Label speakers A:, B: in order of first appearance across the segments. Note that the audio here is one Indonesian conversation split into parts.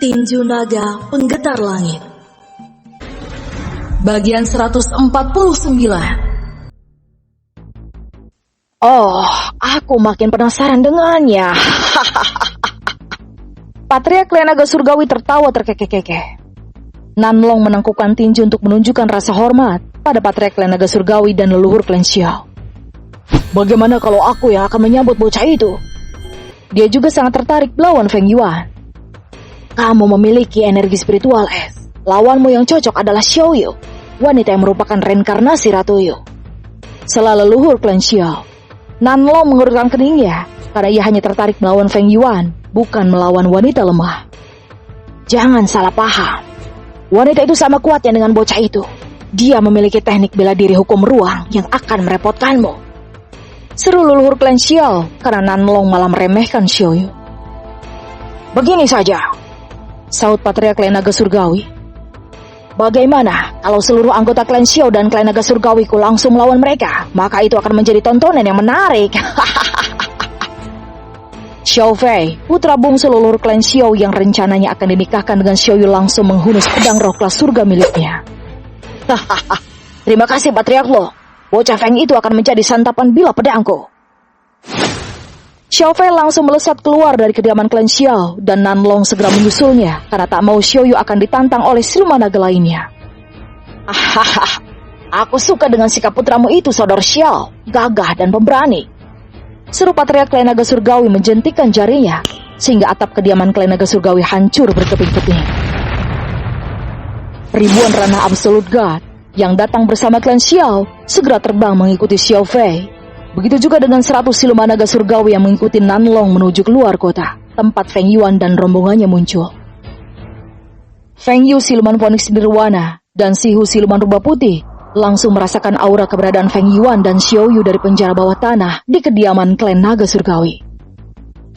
A: Tinju Naga Penggetar Langit. Bagian 149.
B: Oh, aku makin penasaran dengannya. Patria Klan Naga Surgawi tertawa terkekeh-kekeh. Nanlong menangkupkan tinju untuk menunjukkan rasa hormat pada Patria Klan Naga Surgawi dan leluhur Klan Xiao. Bagaimana kalau aku yang akan menyambut bocah itu? Dia juga sangat tertarik melawan Feng Yuan. Kamu memiliki energi spiritual es. Lawanmu yang cocok adalah Xiao Yu, wanita yang merupakan reinkarnasi Ratu Yu. Sela leluhur Klan Xiao, Nanlong menggerutkan keningnya karena ia hanya tertarik melawan Feng Yuan, bukan melawan wanita lemah. Jangan salah paham. Wanita itu sama kuatnya dengan bocah itu. Dia memiliki teknik bela diri hukum ruang yang akan merepotkanmu. Seru leluhur Klan Xiao karena Nanlong malah meremehkan Xiao Yu. Begini saja, saut Patria Klan Naga Surgawi. Bagaimana kalau seluruh anggota Klan Xiao dan Klan Naga Surgawiku langsung melawan mereka? Maka itu akan menjadi tontonan yang menarik. Xiao Fei, putra bungsu leluhur Klan Xiao yang rencananya akan dinikahkan dengan Xiao Yu, langsung menghunus pedang roh kelas surga miliknya. Terima kasih Patriark Lo. Bocah Feng itu akan menjadi santapan bila pedangku. Xiao Fei langsung melesat keluar dari kediaman Klan Xiao dan Nanlong segera menyusulnya karena tak mau Xiao Yu akan ditantang oleh siluman naga lainnya. Aku suka dengan sikap putramu itu, saudara Xiao, gagah dan pemberani. Seru Patria Klan Naga Surgawi menjentikan jarinya sehingga atap kediaman Klan Naga Surgawi hancur berkeping-keping. Ribuan ranah Absolute God yang datang bersama Klan Xiao segera terbang mengikuti Xiao Fei. Begitu juga dengan 100 siluman naga surgawi yang mengikuti Nanlong menuju keluar kota, tempat Feng Yuan dan rombongannya muncul. Feng Yu siluman Phoenix Nirwana dan Sihu siluman rubah putih langsung merasakan aura keberadaan Feng Yuan dan Xiao Yu dari penjara bawah tanah di kediaman Klan Naga Surgawi.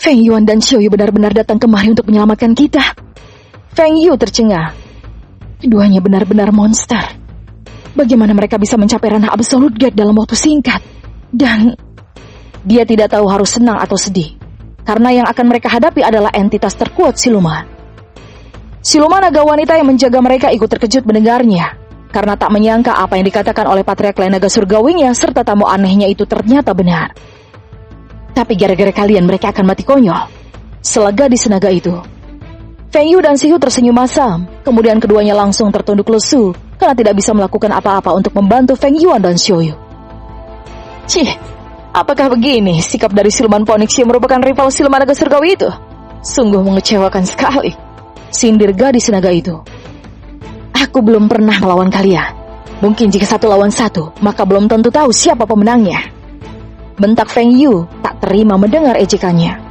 B: Feng Yuan dan Xiao Yu benar-benar datang kemari untuk menyelamatkan kita. Feng Yu tercengang. Keduanya benar-benar monster. Bagaimana mereka bisa mencapai ranah Absolute God dalam waktu singkat? Dan dia tidak tahu harus senang atau sedih, karena yang akan mereka hadapi adalah entitas terkuat siluman. Siluman naga wanita yang menjaga mereka ikut terkejut mendengarnya, karena tak menyangka apa yang dikatakan oleh Patria Klan Naga Surgawinya serta tamu anehnya itu ternyata benar. Tapi gara-gara kalian mereka akan mati konyol. Selega di senaga itu. Feng Yu dan Sihu tersenyum masam, kemudian keduanya langsung tertunduk lesu karena tidak bisa melakukan apa-apa untuk membantu Feng Yuan dan Xiao Yu. Cih, apakah begini sikap dari siluman Phoenix yang merupakan rival siluman naga surgawi itu? Sungguh mengecewakan sekali, sindir gadis naga itu. Aku belum pernah melawan kalian. Mungkin jika 1 lawan 1, maka belum tentu tahu siapa pemenangnya. Bentak Feng Yu tak terima mendengar ejekannya.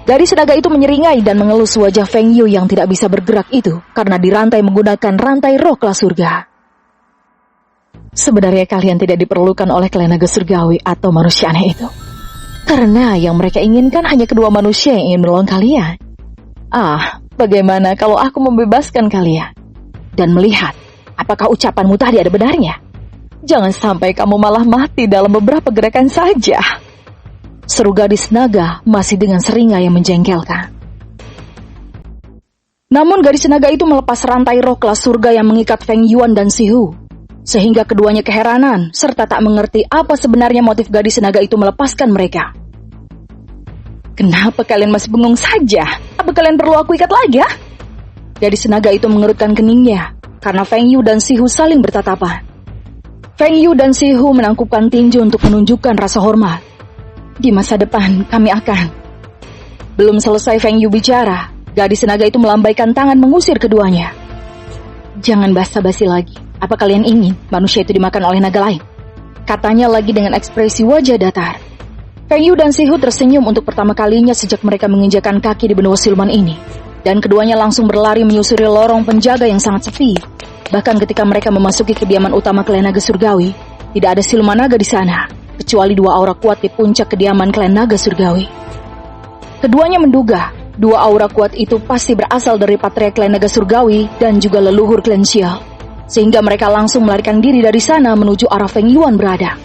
B: Gadis naga itu menyeringai dan mengelus wajah Feng Yu yang tidak bisa bergerak itu karena dirantai menggunakan rantai roh kelas surga. Sebenarnya kalian tidak diperlukan oleh Klan Naga Surgawi atau manusia aneh itu. Karena yang mereka inginkan hanya kedua manusia yang ingin menolong kalian. Bagaimana kalau aku membebaskan kalian? Dan melihat, apakah ucapanmu tadi ada benarnya? Jangan sampai kamu malah mati dalam beberapa gerakan saja. Seru gadis naga masih dengan seringai yang menjengkelkan. Namun gadis naga itu melepas rantai roh kelas surga yang mengikat Feng Yuan dan Sihu, sehingga keduanya keheranan serta tak mengerti apa sebenarnya motif gadis naga itu melepaskan mereka. Kenapa kalian masih bengong saja? Apa kalian perlu aku ikat lagi ya? Gadis naga itu mengerutkan keningnya karena Feng Yu dan Sihu saling bertatapan. Feng Yu dan Sihu menangkupkan tinju untuk menunjukkan rasa hormat. Di masa depan kami akan... Belum selesai Feng Yu bicara, gadis naga itu melambaikan tangan mengusir keduanya. Jangan basa-basi lagi. Apa kalian ingin manusia itu dimakan oleh naga lain? Katanya lagi dengan ekspresi wajah datar. Feng Yu dan Sihu tersenyum untuk pertama kalinya sejak mereka menginjakan kaki di benua siluman ini. Dan keduanya langsung berlari menyusuri lorong penjaga yang sangat sepi. Bahkan ketika mereka memasuki kediaman utama Klan Naga Surgawi, tidak ada siluman naga di sana, kecuali 2 aura kuat di puncak kediaman Klan Naga Surgawi. Keduanya menduga 2 aura kuat itu pasti berasal dari Patria Klan Naga Surgawi dan juga leluhur Klan Xiao, sehingga mereka langsung melarikan diri dari sana menuju arah Feng Yuan berada.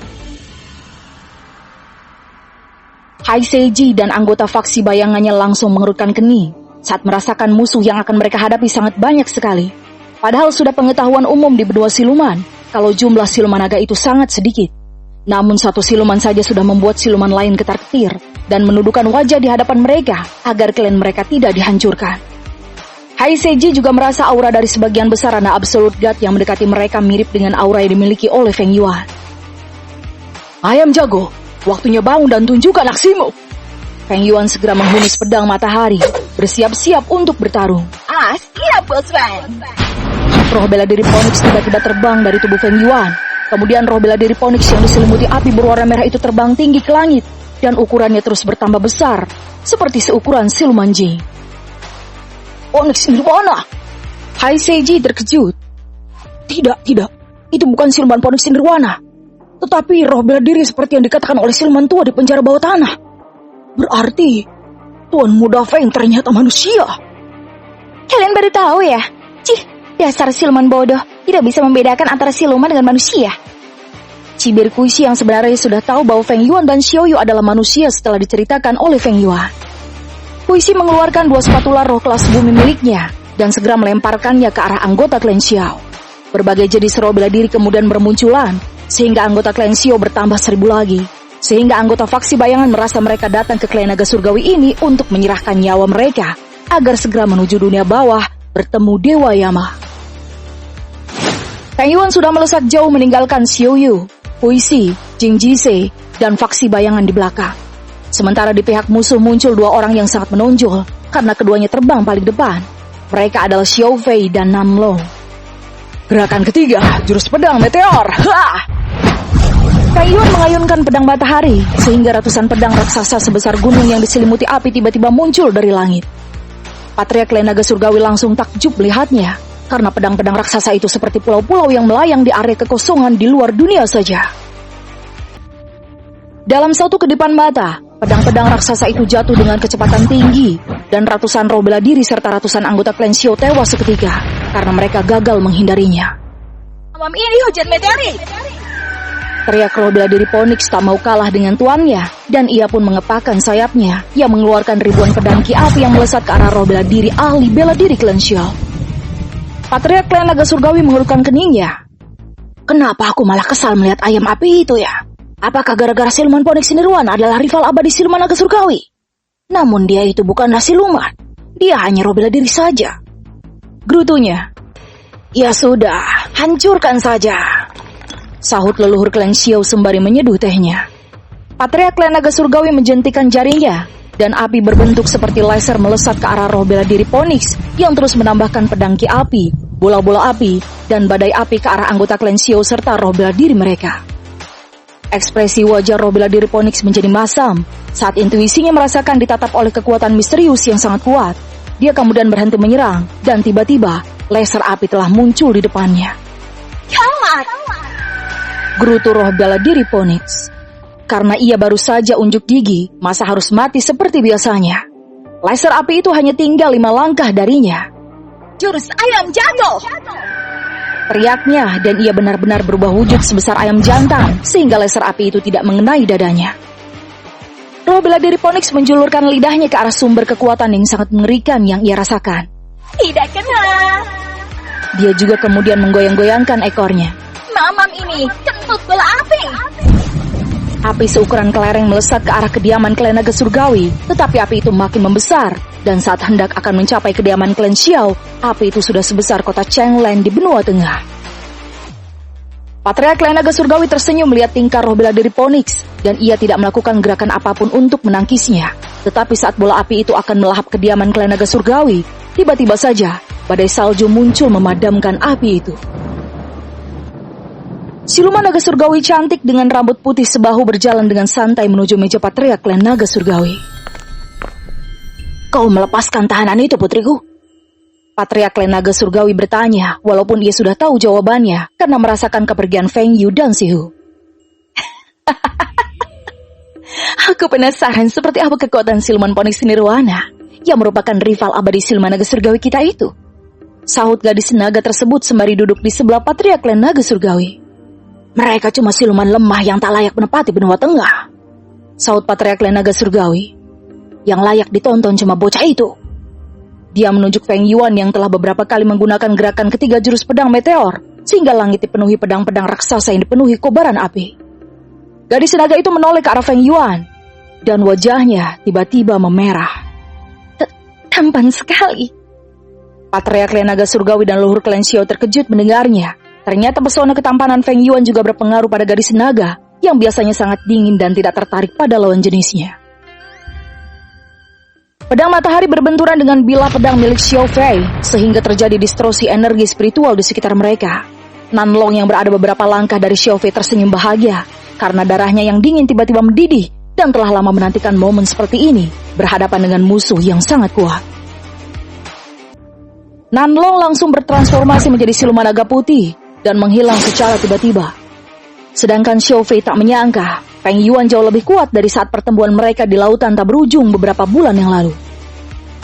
B: Hai Seiji dan anggota faksi bayangannya langsung mengerutkan kening saat merasakan musuh yang akan mereka hadapi sangat banyak sekali. Padahal sudah pengetahuan umum di benua siluman kalau jumlah siluman naga itu sangat sedikit. Namun satu siluman saja sudah membuat siluman lain ketar-ketir dan menundukkan wajah di hadapan mereka agar klan mereka tidak dihancurkan. Hai Seiji juga merasa aura dari sebagian besar anak Absolute God yang mendekati mereka mirip dengan aura yang dimiliki oleh Feng Yuan. Ayam jago, waktunya bangun dan tunjukkan aksimu. Feng Yuan segera menghunus pedang matahari, bersiap-siap untuk bertarung.
C: Siap, Bos Feng.
B: Roh bela diri Phoenix tiba-tiba terbang dari tubuh Feng Yuan. Kemudian roh bela diri Phoenix yang diselimuti api berwarna merah itu terbang tinggi ke langit dan ukurannya terus bertambah besar, seperti seukuran siluman jin. Phoenix Nirwana! Hai Seiji terkejut. Tidak, itu bukan siluman Phoenix Nirwana, tetapi roh bela diri seperti yang dikatakan oleh siluman tua di penjara bawah tanah. Berarti Tuan Muda Feng ternyata manusia.
C: Kalian baru tahu ya? Dasar siluman bodoh, tidak bisa membedakan antara siluman dengan manusia.
B: Cibir Kuishi yang sebenarnya sudah tahu bahwa Feng Yuan dan Xiaoyu adalah manusia setelah diceritakan oleh Feng Yuan. Kuishi mengeluarkan 2 spatula roh kelas bumi miliknya dan segera melemparkannya ke arah anggota klan Xiao. Berbagai jenis roh bela diri kemudian bermunculan, sehingga anggota klan Xiao bertambah 1000 lagi. Sehingga anggota faksi bayangan merasa mereka datang ke klan naga surgawi ini untuk menyerahkan nyawa mereka agar segera menuju dunia bawah bertemu Dewa Yama. Feng Yuan sudah melesat jauh meninggalkan Xiaoyu, Kuishi, Jing Jise, dan faksi bayangan di belakang. Sementara di pihak musuh muncul 2 orang yang sangat menonjol karena keduanya terbang paling depan. Mereka adalah Xiao Fei dan Nanlong. Gerakan ketiga, jurus pedang meteor. Feng Yuan mengayunkan pedang matahari sehingga ratusan pedang raksasa sebesar gunung yang diselimuti api tiba-tiba muncul dari langit. Patria klan naga surgawi langsung takjub melihatnya, karena pedang-pedang raksasa itu seperti pulau-pulau yang melayang di area kekosongan di luar dunia saja. Dalam satu kedipan mata, pedang-pedang raksasa itu jatuh dengan kecepatan tinggi, dan ratusan roh bela diri serta ratusan anggota klan Xiao tewas seketika, karena mereka gagal menghindarinya.
C: Malam ini hujan meteorit.
B: Teriak roh bela diri Phoenix tak mau kalah dengan tuannya, dan ia pun mengepakkan sayapnya yang mengeluarkan ribuan pedang ki api yang melesat ke arah roh bela diri ahli bela diri klan Xiao. Patria klan naga surgawi mengerutkan keningnya. Kenapa aku malah kesal melihat ayam api itu ya? Apakah gara-gara siluman Phoenix Nirwana adalah rival abadi siluman naga surgawi? Namun dia itu bukanlah siluman, dia hanya roh bela diri saja. Gerutunya. Ya sudah, hancurkan saja, sahut leluhur klan Xiao sembari menyeduh tehnya. Patria klan naga surgawi menjentikan jarinya, dan api berbentuk seperti laser melesat ke arah roh bela diri Phoenix yang terus menambahkan pedang ki api, bola-bola api, dan badai api ke arah anggota klan Xiao serta roh bela diri mereka. Ekspresi wajah roh bela diri Phoenix menjadi masam saat intuisinya merasakan ditatap oleh kekuatan misterius yang sangat kuat. Dia kemudian berhenti menyerang, dan tiba-tiba laser api telah muncul di depannya.
C: Kamat!
B: Gerutu roh bela diri Phoenix. Karena ia baru saja unjuk gigi, masa harus mati seperti biasanya. Laser api itu hanya tinggal 5 langkah darinya.
C: Jurus ayam jago!
B: Teriaknya, dan ia benar-benar berubah wujud sebesar ayam jantan, sehingga laser api itu tidak mengenai dadanya. Roh bela diri Phoenix menjulurkan lidahnya ke arah sumber kekuatan yang sangat mengerikan yang ia rasakan.
C: Tidak kena!
B: Dia juga kemudian menggoyang-goyangkan ekornya.
C: Mamam ini kentut bola api!
B: Api seukuran kelereng melesat ke arah kediaman klan naga surgawi, tetapi api itu makin membesar, dan saat hendak akan mencapai kediaman klan Xiao, api itu sudah sebesar kota Chenglen di benua tengah. Patria klan naga surgawi tersenyum melihat tingkah roh bela diri Phoenix, dan ia tidak melakukan gerakan apapun untuk menangkisnya. Tetapi saat bola api itu akan melahap kediaman klan naga surgawi, tiba-tiba saja badai salju muncul memadamkan api itu. Siluman naga surgawi cantik dengan rambut putih sebahu berjalan dengan santai menuju meja patria klan naga surgawi. Kau melepaskan tahanan itu, putriku? Patria klan naga surgawi bertanya, walaupun dia sudah tahu jawabannya karena merasakan kepergian Feng Yu dan Sihu. Aku penasaran seperti apa kekuatan siluman Phoenix Nirwana yang merupakan rival abadi siluman naga surgawi kita itu, sahut gadis naga tersebut sembari duduk di sebelah patria klan naga surgawi. Mereka cuma siluman lemah yang tak layak menepati benua tengah, sahut patria klan naga surgawi. Yang layak ditonton cuma bocah itu. Dia menunjuk Feng Yuan yang telah beberapa kali menggunakan gerakan ketiga jurus pedang meteor, sehingga langit dipenuhi pedang-pedang raksasa yang dipenuhi kobaran api. Gadis naga itu menoleh ke arah Feng Yuan, dan wajahnya tiba-tiba memerah.
C: Tampan sekali.
B: Patriark klan naga surgawi dan leluhur klan Xiao terkejut mendengarnya. Ternyata pesona ketampanan Feng Yuan juga berpengaruh pada gadis naga yang biasanya sangat dingin dan tidak tertarik pada lawan jenisnya. Pedang matahari berbenturan dengan bilah pedang milik Xiao Fei, sehingga terjadi distorsi energi spiritual di sekitar mereka. Nanlong yang berada beberapa langkah dari Xiao Fei tersenyum bahagia, karena darahnya yang dingin tiba-tiba mendidih, dan telah lama menantikan momen seperti ini, berhadapan dengan musuh yang sangat kuat. Nanlong langsung bertransformasi menjadi siluman naga putih, dan menghilang secara tiba-tiba. Sedangkan Xiao Fei tak menyangka, Feng Yuan jauh lebih kuat dari saat pertemuan mereka di lautan tak berujung beberapa bulan yang lalu.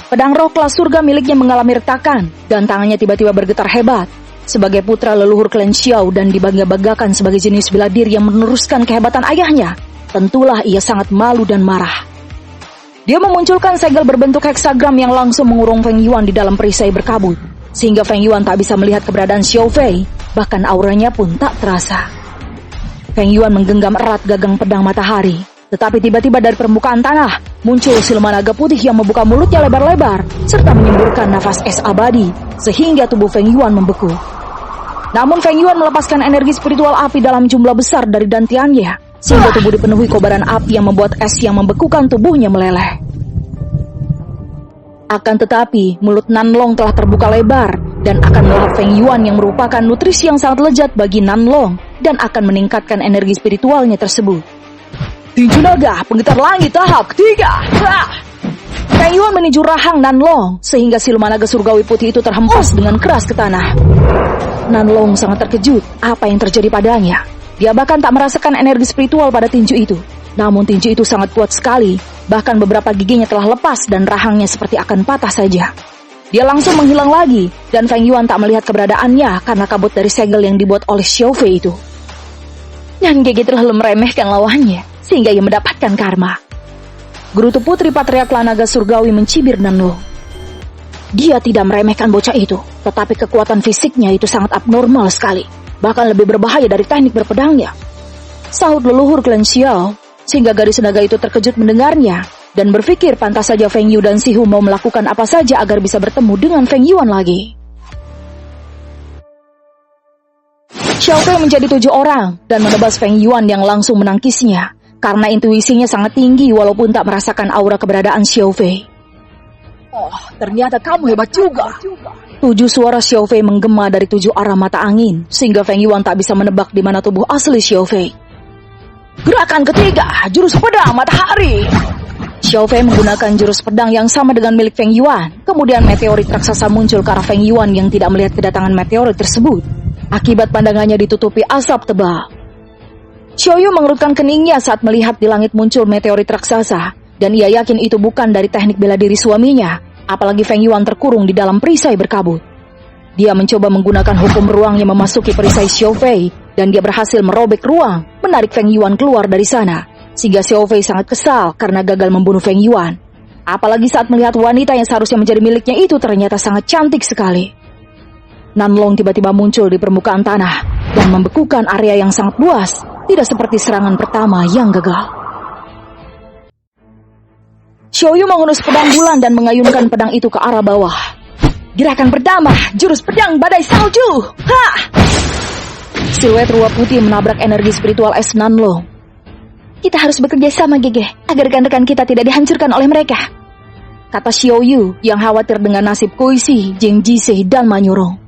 B: Pedang roh kelas surga miliknya mengalami retakan, dan tangannya tiba-tiba bergetar hebat. Sebagai putra leluhur klan Xiao dan dibangga-banggakan sebagai jenis bela diri yang meneruskan kehebatan ayahnya, tentulah ia sangat malu dan marah. Dia memunculkan segel berbentuk heksagram yang langsung mengurung Feng Yuan di dalam perisai berkabut, sehingga Feng Yuan tak bisa melihat keberadaan Xiao Fei, bahkan auranya pun tak terasa. Feng Yuan menggenggam erat gagang pedang matahari, tetapi tiba-tiba dari permukaan tanah muncul siluman naga putih yang membuka mulutnya lebar-lebar serta menyemburkan nafas es abadi sehingga tubuh Feng Yuan membeku. Namun Feng Yuan melepaskan energi spiritual api dalam jumlah besar dari dantiannya sehingga tubuh dipenuhi kobaran api yang membuat es yang membekukan tubuhnya meleleh. Akan tetapi mulut Nanlong telah terbuka lebar dan akan melahap Feng Yuan yang merupakan nutrisi yang sangat lezat bagi Nanlong dan akan meningkatkan energi spiritualnya tersebut. Tinju naga penggetar langit tahap ketiga. Feng Yuan meninju rahang Nanlong sehingga siluman naga surgawi putih itu terhempas dengan keras ke tanah. Nanlong sangat terkejut apa yang terjadi padanya. Dia bahkan tak merasakan energi spiritual pada tinju itu. Namun tinju itu sangat kuat sekali, bahkan beberapa giginya telah lepas dan rahangnya seperti akan patah saja. Dia langsung menghilang lagi, dan Feng Yuan tak melihat keberadaannya karena kabut dari segel yang dibuat oleh Xiao Fei itu. Dan Gege terlalu meremehkan lawannya, sehingga ia mendapatkan karma. Gerutu putri Patriark klan naga surgawi mencibir Nanlong. Dia tidak meremehkan bocah itu, tetapi kekuatan fisiknya itu sangat abnormal sekali, bahkan lebih berbahaya dari teknik berpedangnya. Sahut leluhur klan Xiao, sehingga gadis naga itu terkejut mendengarnya, dan berpikir pantas saja Feng Yu dan Si Hu mau melakukan apa saja agar bisa bertemu dengan Feng Yuan lagi. Xiao Fei menjadi 7 orang, dan menebas Feng Yuan yang langsung menangkisnya, karena intuisinya sangat tinggi walaupun tak merasakan aura keberadaan Xiao Fei. Oh, ternyata kamu hebat juga. 7 suara Xiao Fei menggema dari 7 arah mata angin, sehingga Feng Yuan tak bisa menebak di mana tubuh asli Xiao Fei. Gerakan ketiga, jurus pedang matahari. Xiao Fei menggunakan jurus pedang yang sama dengan milik Feng Yuan. Kemudian meteorit raksasa muncul ke arah Feng Yuan yang tidak melihat kedatangan meteorit tersebut. Akibat pandangannya ditutupi asap tebal. Xiao Yu mengerutkan keningnya saat melihat di langit muncul meteorit raksasa, dan ia yakin itu bukan dari teknik bela diri suaminya, apalagi Feng Yuan terkurung di dalam perisai berkabut. Dia mencoba menggunakan hukum ruang yang memasuki perisai Xiao Fei, dan dia berhasil merobek ruang, menarik Feng Yuan keluar dari sana, sehingga Xiao Fei sangat kesal karena gagal membunuh Feng Yuan. Apalagi saat melihat wanita yang seharusnya menjadi miliknya itu ternyata sangat cantik sekali. Nanlong tiba-tiba muncul di permukaan tanah dan membekukan area yang sangat luas, tidak seperti serangan pertama yang gagal. Xiao Yu menghunus pedang bulan dan mengayunkan pedang itu ke arah bawah. Gerakan pertama, jurus pedang badai salju. Ha! Siluet ruah putih menabrak energi spiritual es Nanlong.
C: Kita harus bekerja sama, Gege, agar rekan-rekan kita tidak dihancurkan oleh mereka,
B: kata Xiao Yu yang khawatir dengan nasib Kuisi, Jing Jisei, dan Manyurong.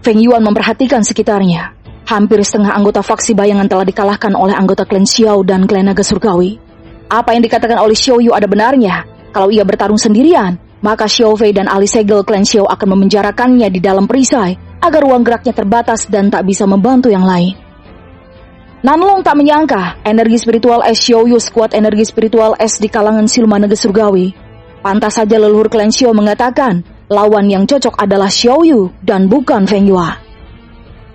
B: Feng Yuan memperhatikan sekitarnya. Hampir setengah anggota faksi bayangan telah dikalahkan oleh anggota klan Xiao dan klan naga surgawi. Apa yang dikatakan oleh Xiao Yu ada benarnya. Kalau ia bertarung sendirian, maka Xiao Fei dan ahli segel klan Xiao akan memenjarakannya di dalam perisai agar ruang geraknya terbatas dan tak bisa membantu yang lain. Nanlong tak menyangka energi spiritual es Xiao Yu sekuat energi spiritual es di kalangan siluman naga surgawi. Pantas saja leluhur klan Xiao mengatakan lawan yang cocok adalah Xiao Yu dan bukan Feng Yuan.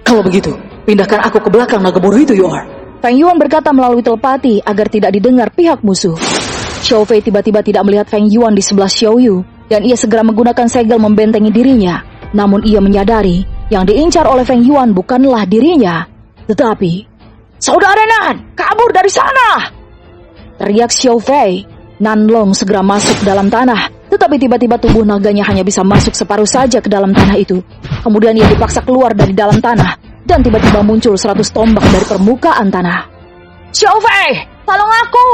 B: Kalau begitu, pindahkan aku ke belakang naga bodoh itu, Yor. Feng Yuan berkata melalui telepati agar tidak didengar pihak musuh. Xiao Fei tiba-tiba tidak melihat Feng Yuan di sebelah Xiao Yu, dan ia segera menggunakan segel membentengi dirinya. Namun ia menyadari yang diincar oleh Feng Yuan bukanlah dirinya, tetapi "Saudara Nan, kabur dari sana!" teriak Xiao Fei. Nanlong segera masuk dalam tanah, tetapi tiba-tiba tubuh naganya hanya bisa masuk separuh saja ke dalam tanah itu. Kemudian ia dipaksa keluar dari dalam tanah, dan tiba-tiba muncul 100 tombak dari permukaan tanah. "Xiao Fei, tolong aku!"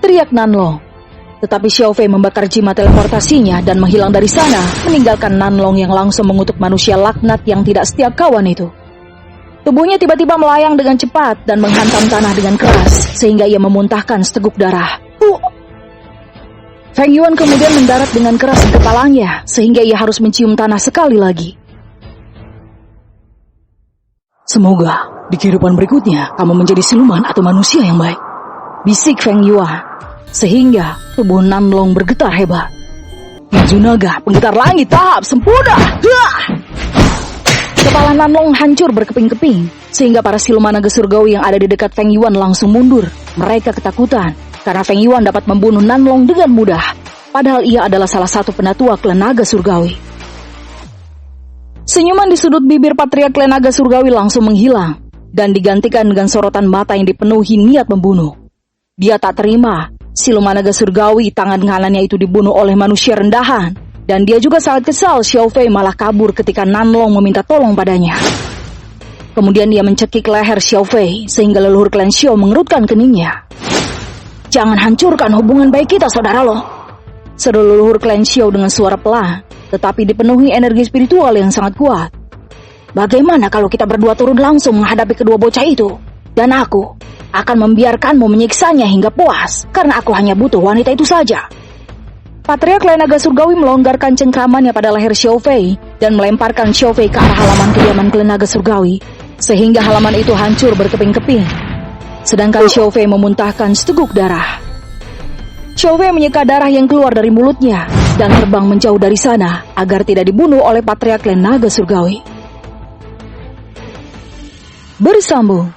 B: teriak Nanlong. Tetapi Xiao Fei membakar jimat teleportasinya dan menghilang dari sana, meninggalkan Nanlong yang langsung mengutuk manusia laknat yang tidak setia kawan itu. Tubuhnya tiba-tiba melayang dengan cepat dan menghantam tanah dengan keras, sehingga ia memuntahkan seteguk darah. Feng Yuan kemudian mendarat dengan keras di kepalanya, sehingga ia harus mencium tanah sekali lagi. "Semoga di kehidupan berikutnya kamu menjadi siluman atau manusia yang baik," bisik Feng Yuan, sehingga tubuh Nanlong bergetar hebat. "Hijau naga, penggetar langit tahap sempurna!" Kepala Nanlong hancur berkeping-keping, sehingga para siluman naga surgawi yang ada di dekat Feng Yuan langsung mundur. Mereka ketakutan, karena Feng Yuan dapat membunuh Nanlong dengan mudah, padahal ia adalah salah satu penatua klan naga surgawi. Senyuman di sudut bibir Patriark klan naga surgawi langsung menghilang, dan digantikan dengan sorotan mata yang dipenuhi niat membunuh. Dia tak terima siluman naga surgawi tangan kanannya itu dibunuh oleh manusia rendahan, dan dia juga sangat kesal Xiao Fei malah kabur ketika Nanlong meminta tolong padanya. Kemudian dia mencekik leher Xiao Fei sehingga leluhur klan Xiao mengerutkan keningnya. "Jangan hancurkan hubungan baik kita, saudara lo," seru leluhur klan Xiao dengan suara pelan, tetapi dipenuhi energi spiritual yang sangat kuat. "Bagaimana kalau kita berdua turun langsung menghadapi kedua bocah itu? Dan aku akan membiarkanmu menyiksanya hingga puas, karena aku hanya butuh wanita itu saja." Patriark klan naga surgawi melonggarkan cengkramannya pada leher Xiao Fei dan melemparkan Xiao Fei ke arah halaman kediaman klan naga surgawi, sehingga halaman itu hancur berkeping-keping. Sedangkan Xiao Fei memuntahkan seteguk darah. Xiao Fei menyeka darah yang keluar dari mulutnya dan terbang menjauh dari sana agar tidak dibunuh oleh Patriark klan naga surgawi. Bersambung.